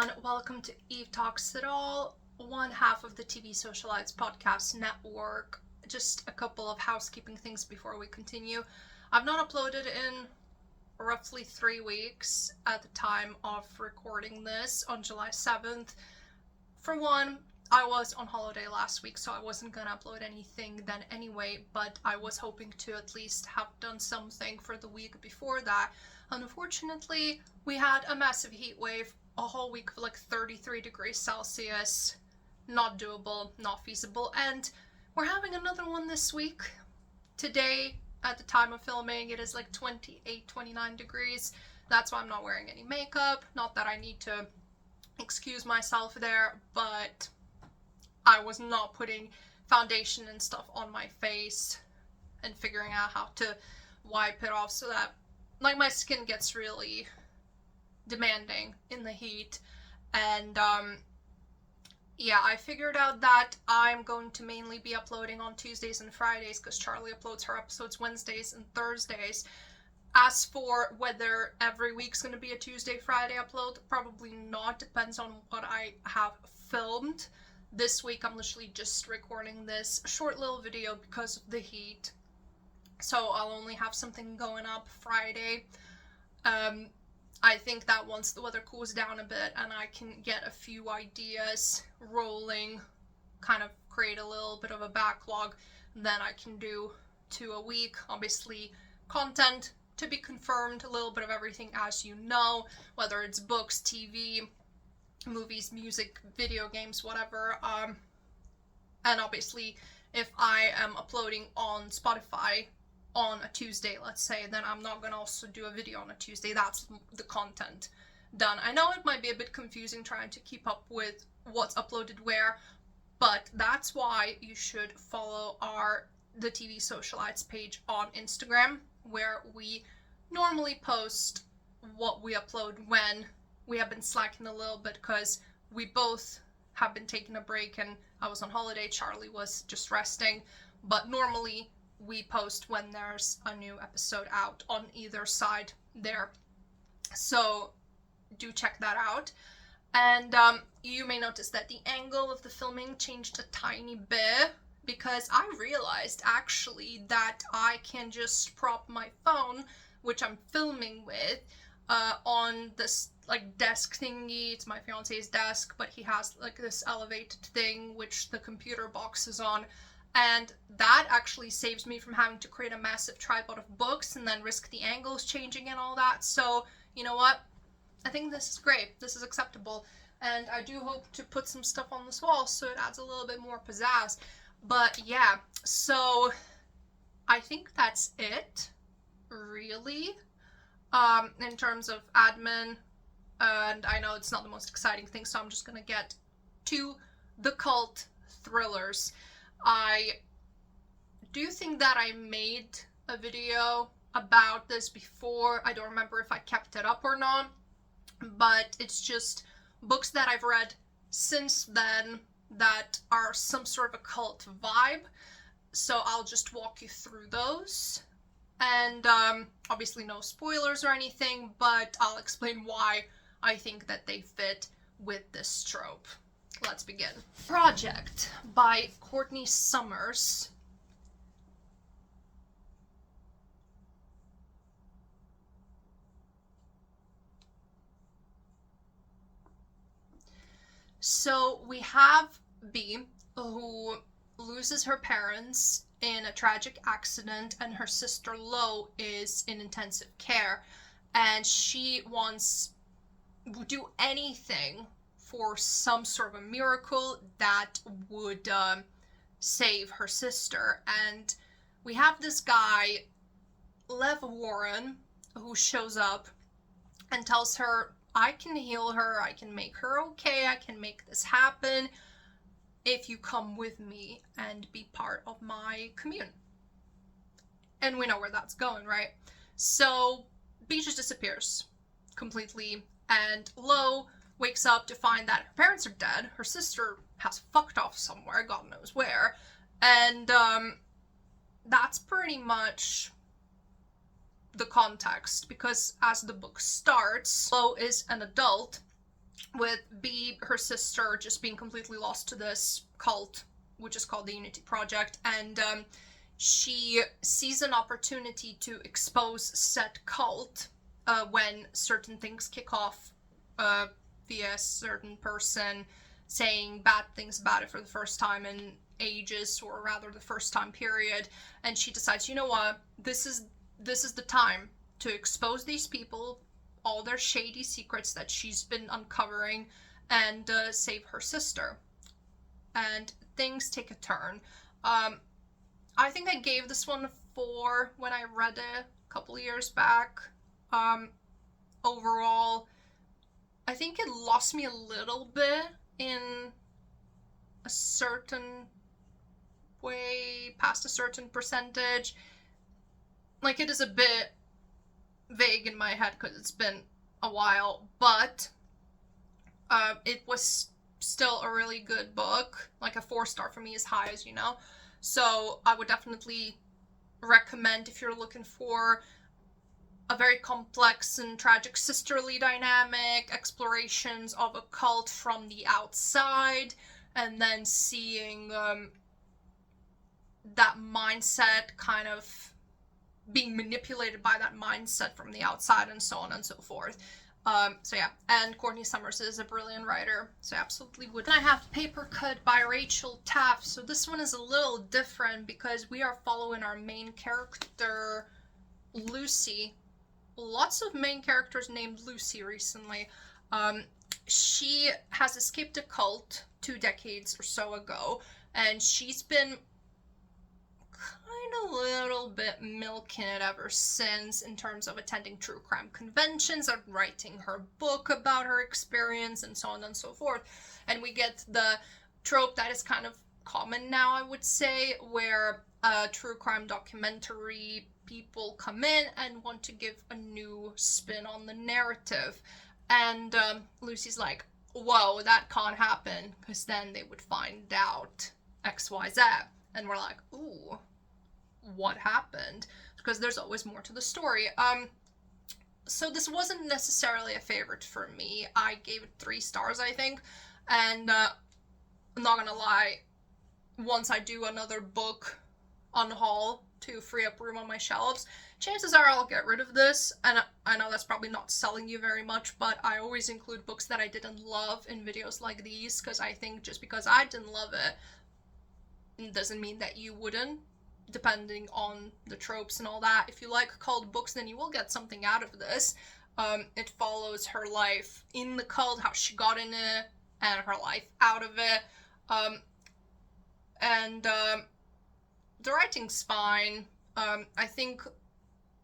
everyone, welcome to Eve Talks It All, one half of the TV Socialites Podcast Network. Just a couple of housekeeping things before we continue. I've not uploaded in roughly 3 weeks at the time of recording this on July 7th. For one, I was on holiday last week, so I wasn't gonna upload anything then anyway, but I was hoping to at least have done something for the week before that. Unfortunately, we had a massive heat wave, a whole week of like 33 degrees Celsius. Not doable, not feasible, and we're having another one this week. Today, at the time of filming, it is like 28, 29 degrees. That's why I'm not wearing any makeup. Not that I need to excuse myself there, but I was not putting foundation and stuff on my face and figuring out how to wipe it off so that like my skin gets really demanding in the heat. And yeah, I figured out that I'm going to mainly be uploading on Tuesdays and Fridays because Charlie uploads her episodes Wednesdays and Thursdays. As for whether every week's going to be a Tuesday, Friday upload, probably not. Depends on what I have filmed. This week I'm literally just recording this short little video because of the heat. So I'll only have something going up Friday. I think that once the weather cools down a bit and I can get a few ideas rolling, kind of create a little bit of a backlog, then I can do 2 a week. Obviously, content to be confirmed, a little bit of everything, as you know, whether it's books, TV, movies, music, video games, whatever. And obviously, if I am uploading on Spotify on a Tuesday, let's say, then I'm not gonna also do a video on a Tuesday. That's the content done. I know it might be a bit confusing trying to keep up with what's uploaded where, but that's why you should follow the TV Socialites page on Instagram, where we normally post what we upload when. We have been slacking a little bit because we both have been taking a break, and I was on holiday, Charlie was just resting, but normally we post when there's a new episode out on either side there. So do check that out. And you may notice that the angle of the filming changed a tiny bit because I realized actually that I can just prop my phone, which I'm filming with, on this like desk thingy. It's my fiance's desk, but he has like this elevated thing which the computer box is on, and that actually saves me from having to create a massive tripod of books and then risk the angles changing and all that. So you know what, I think this is great, this is acceptable, and I do hope to put some stuff on this wall so it adds a little bit more pizzazz. But yeah, so I think that's it really, in terms of admin. And I know it's not the most exciting thing, so I'm just gonna get to the cult thrillers. I do think that I made a video about this before. I don't remember if I kept it up or not, but it's just books that I've read since then that are some sort of a cult vibe. So I'll just walk you through those. And obviously no spoilers or anything, but I'll explain why I think that they fit with this trope. Let's begin. Project by Courtney Summers. So we have B, who loses her parents in a tragic accident, and her sister Lo is in intensive care, and she wants to do anything for some sort of a miracle that would save her sister. And we have this guy, Lev Warren, who shows up and tells her, I can heal her, I can make her okay, I can make this happen if you come with me and be part of my commune. And we know where that's going, right? So B just disappears completely, and Lo wakes up to find that her parents are dead, her sister has fucked off somewhere, God knows where, and that's pretty much the context, because as the book starts, Lo is an adult with B, her sister just being completely lost to this cult, which is called the Unity Project, and she sees an opportunity to expose said cult when certain things kick off via a certain person saying bad things about it for the first time in ages, or rather the first time period, and she decides, you know what, this is the time to expose these people, all their shady secrets that she's been uncovering, and save her sister. And things take a turn. I think I gave this one a 4 when I read it a couple years back. Overall, I think it lost me a little bit in a certain way, past a certain percentage. Like, it is a bit vague in my head because it's been a while, but it was still a really good book. Like, a 4-star for me is high, as you know. So I would definitely recommend, if you're looking for a very complex and tragic sisterly dynamic, explorations of a cult from the outside, and then seeing that mindset kind of being manipulated by that mindset from the outside, and so on and so forth. So yeah, and Courtney Summers is a brilliant writer, so I absolutely would. And I have Paper Cut by Rachel Taff. So this one is a little different because we are following our main character, Lucy. Lots of main characters named Lucy recently. She has escaped a cult 2 decades or so ago, and she's been kind of a little bit milking it ever since, in terms of attending true crime conventions and writing her book about her experience, and so on and so forth. And we get the trope that is kind of common now, I would say, where true crime documentary people come in and want to give a new spin on the narrative. And Lucy's like, whoa, that can't happen, because then they would find out XYZ. And we're like, ooh, what happened? Because there's always more to the story. So this wasn't necessarily a favorite for me. I gave it 3 stars, I think. And I'm not gonna lie, once I do another book on haul to free up room on my shelves, chances are I'll get rid of this. And I know that's probably not selling you very much, but I always include books that I didn't love in videos like these, because I think just because I didn't love it doesn't mean that you wouldn't, depending on the tropes and all that. If you like cult books, then you will get something out of this. It follows her life in the cult, how she got in it, and her life out of it. And the writing's fine. I think,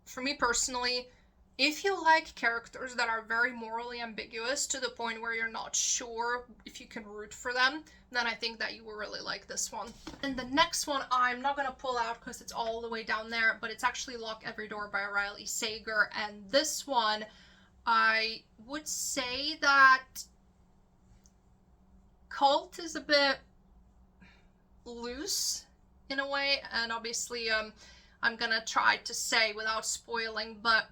for me personally, if you like characters that are very morally ambiguous to the point where you're not sure if you can root for them, then I think that you will really like this one. And the next one I'm not going to pull out because it's all the way down there, but it's actually Lock Every Door by Riley Sager. And this one, I would say that cult is a bit loose in a way, and obviously I'm gonna try to say without spoiling, but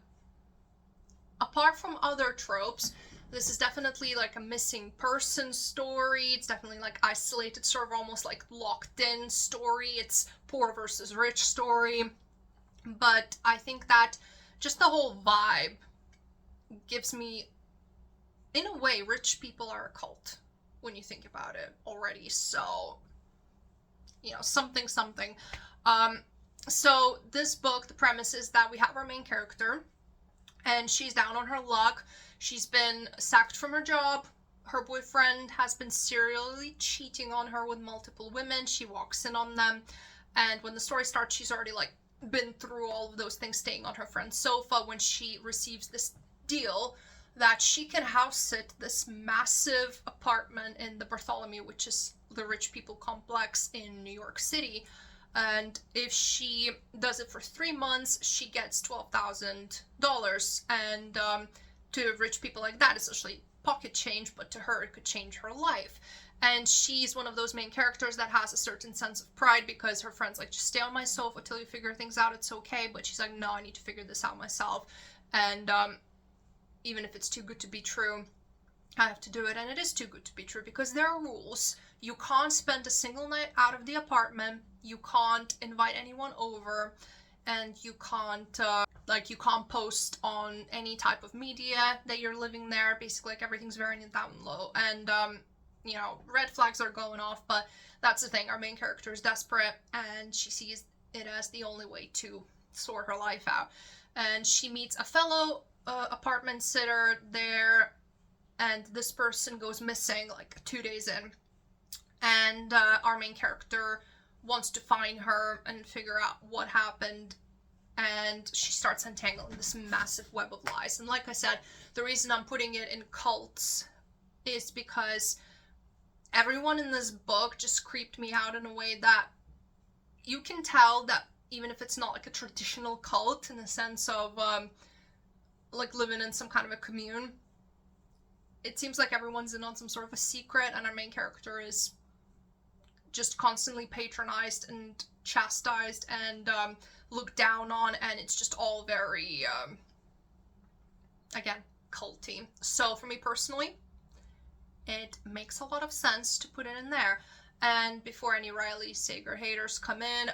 apart from other tropes, this is definitely like a missing person story. It's definitely like isolated, sort of almost like locked in story. It's poor versus rich story. But I think that just the whole vibe gives me, in a way, rich people are a cult when you think about it already. So, you know, something. So this book, the premise is that we have our main character, and she's down on her luck. She's been sacked from her job. Her boyfriend has been serially cheating on her with multiple women. She walks in on them, and when the story starts, she's already like been through all of those things, staying on her friend's sofa, when she receives this deal that she can house sit this massive apartment in the Bartholomew, which is the rich people complex in New York City. And if she does it for 3 months, she gets $12,000. And to rich people like that, it's essentially pocket change, but to her, it could change her life. And she's one of those main characters that has a certain sense of pride, because her friend's like, just stay on my sofa till you figure things out, it's okay. But she's like, no, I need to figure this out myself. And even if it's too good to be true, I have to do it, and it is too good to be true because there are rules. You can't spend a single night out of the apartment, you can't invite anyone over, and you can't you can't post on any type of media that you're living there. Basically, like, everything's very down low, and red flags are going off. But that's the thing, our main character is desperate, and she sees it as the only way to sort her life out. And she meets a fellow apartment sitter there, and this person goes missing like 2 days in, and our main character wants to find her and figure out what happened, and she starts untangling this massive web of lies. And like I said, the reason I'm putting it in cults is because everyone in this book just creeped me out in a way that you can tell that even if it's not like a traditional cult in the sense of like living in some kind of a commune, it seems like everyone's in on some sort of a secret, and our main character is just constantly patronized and chastised and looked down on, and it's just all very, again, culty. So for me personally, it makes a lot of sense to put it in there. And before any Riley Sager haters come in,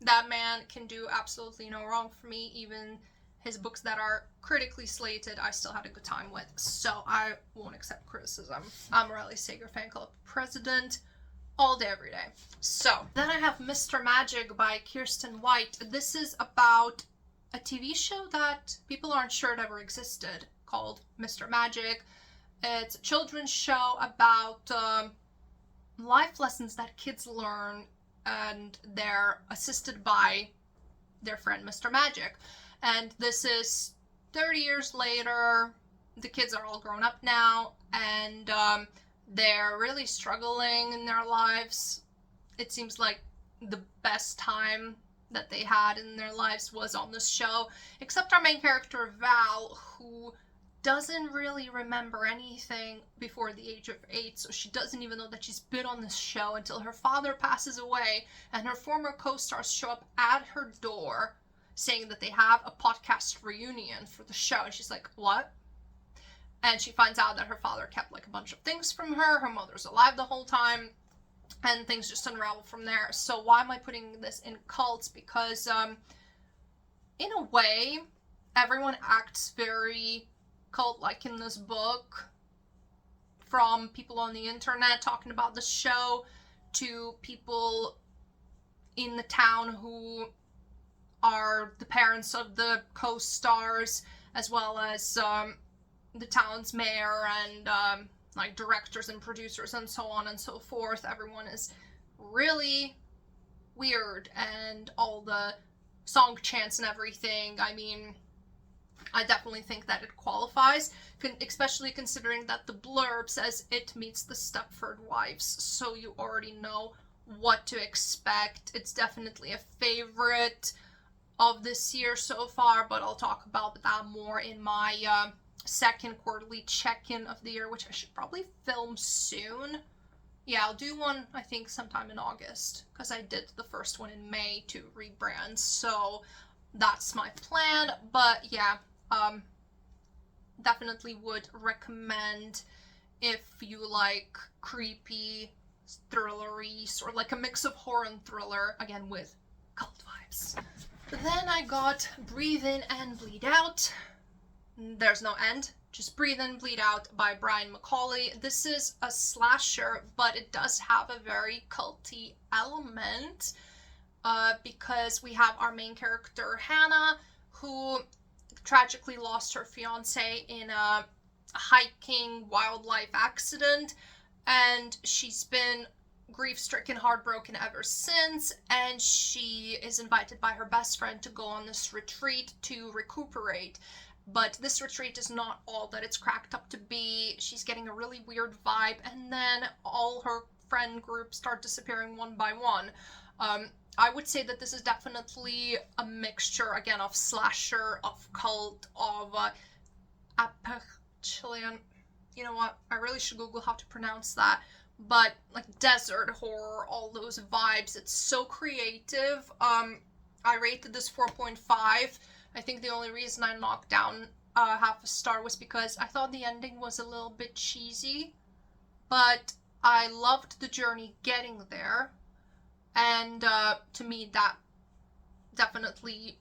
that man can do absolutely no wrong for me. Even his books that are critically slated, I still had a good time with. So I won't accept criticism. I'm a Riley Sager fan club president all day, every day. So then I have Mr. Magic by Kirsten White. This is about a TV show that people aren't sure it ever existed, called Mr. Magic. It's a children's show about life lessons that kids learn, and they're assisted by their friend Mr. Magic. And this is 30 years later. The kids are all grown up now, and they're really struggling in their lives. It seems like the best time that they had in their lives was on this show, except our main character Val, who doesn't really remember anything before the age of 8, so she doesn't even know that she's been on this show until her father passes away, and her former co-stars show up at her door saying that they have a podcast reunion for the show, and she's like, what? And she finds out that her father kept like a bunch of things from her mother's alive the whole time, and things just unravel from there. So why am I putting this in cults? Because in a way, everyone acts very cult-like in this book, from people on the internet talking about the show to people in the town who are the parents of the co-stars, as well as the town's mayor and like directors and producers and so on and so forth. Everyone is really weird, and all the song chants and everything. I mean, I definitely think that it qualifies, especially considering that the blurb says it meets the Stepford Wives, so you already know what to expect. It's definitely a favorite of this year so far, but I'll talk about that more in my second quarterly check-in of the year, which I should probably film soon. Yeah, I'll do one, I think, sometime in August, because I did the first one in May to rebrand, so that's my plan. But yeah, definitely would recommend if you like creepy thrilleries, or like a mix of horror and thriller, again with cult vibes. Then I got Breathe In and Bleed Out. There's no end. Just Breathe In, Bleed Out by Brian Macaulay. This is a slasher, but it does have a very culty element, because we have our main character, Hannah, who tragically lost her fiance in a hiking wildlife accident, and she's been grief-stricken, heartbroken ever since, and she is invited by her best friend to go on this retreat to recuperate. But this retreat is not all that it's cracked up to be. She's getting a really weird vibe, and then all her friend group start disappearing one by one. I would say that this is definitely a mixture, again, of slasher, of cult, of Appalachian. You know what? I really should Google how to pronounce that. But like desert horror, all those vibes. It's so creative. I rated this 4.5. I think the only reason I knocked down half a star was because I thought the ending was a little bit cheesy, but I loved the journey getting there, and to me that definitely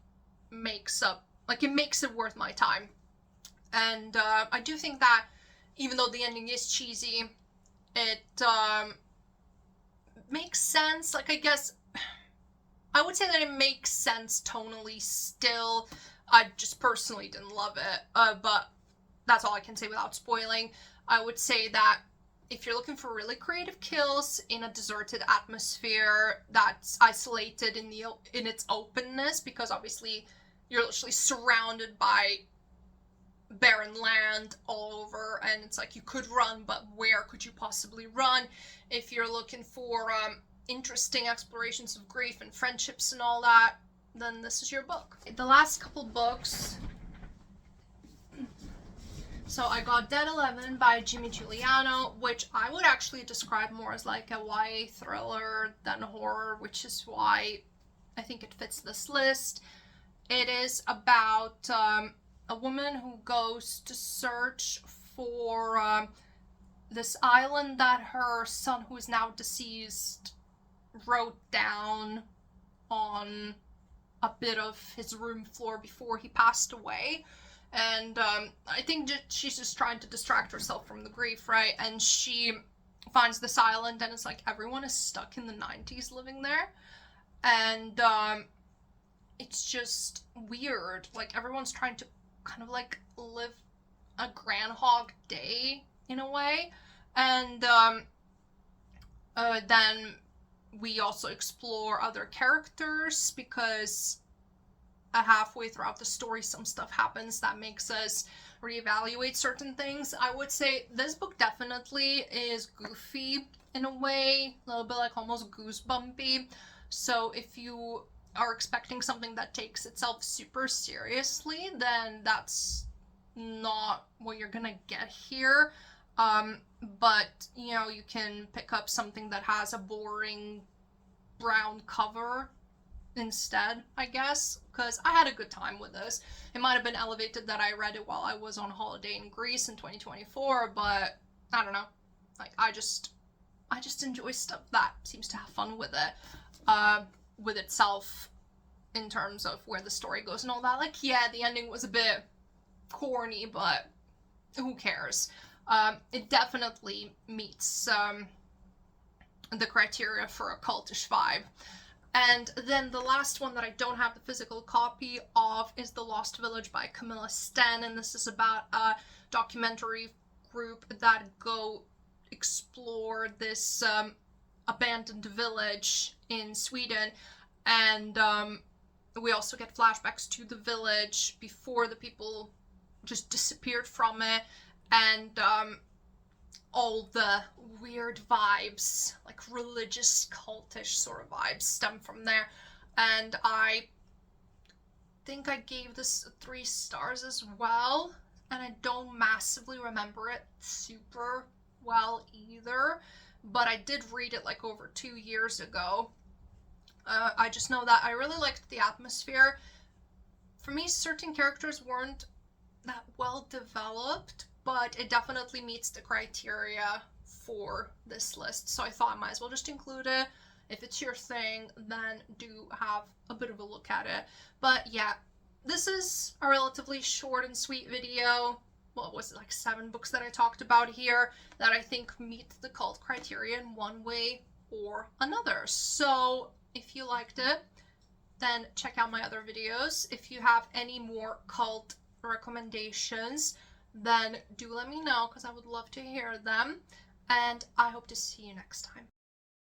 makes up, like, it makes it worth my time. And I do think that even though the ending is cheesy, it makes sense. Like, I guess I would say that it makes sense tonally still. I just personally didn't love it, but that's all I can say without spoiling. I would say that if you're looking for really creative kills in a deserted atmosphere that's isolated in its openness, because obviously you're literally surrounded by barren land all over, and it's like you could run, but where could you possibly run? If you're looking for interesting explorations of grief and friendships and all that, then this is your book. The last couple books, so I got Dead 11 by Jimmy Giuliano, which I would actually describe more as like a YA thriller than horror, which is why I think it fits this list. It is about a woman who goes to search for this island that her son, who is now deceased, wrote down on a bit of his room floor before he passed away. And I think she's just trying to distract herself from the grief, right? And she finds this island, and it's like everyone is stuck in the 90s living there. And it's just weird. Like, everyone's trying to kind of like live a Groundhog Day in a way. And then we also explore other characters, because halfway throughout the story some stuff happens that makes us reevaluate certain things. I would say this book definitely is goofy in a way, a little bit like almost goosebumpy. So if you are expecting something that takes itself super seriously, then that's not what you're gonna get here. But you know, you can pick up something that has a boring brown cover instead, I guess, because I had a good time with this. It might have been elevated that I read it while I was on holiday in Greece in 2024, but I don't know. Like, I just enjoy stuff that seems to have fun with it, with itself, in terms of where the story goes and all that. Like, yeah, the ending was a bit corny, but who cares? It definitely meets the criteria for a cultish vibe. And then the last one that I don't have the physical copy of is The Lost Village by Camilla Sten, and this is about a documentary group that go explore this abandoned village in Sweden, and we also get flashbacks to the village before the people just disappeared from it, and all the weird vibes, like religious, cultish sort of vibes, stem from there. And I think I gave this 3 stars as well, and I don't massively remember it super well either, but I did read it like over 2 years ago. I just know that I really liked the atmosphere. For me, certain characters weren't that well developed, but it definitely meets the criteria for this list, so I thought I might as well just include it. If it's your thing, then do have a bit of a look at it. But yeah, this is a relatively short and sweet video. What was it, like 7 books that I talked about here that I think meet the cult criteria in one way or another. So if you liked it, then check out my other videos. If you have any more cult recommendations, then do let me know, because I would love to hear them. And I hope to see you next time.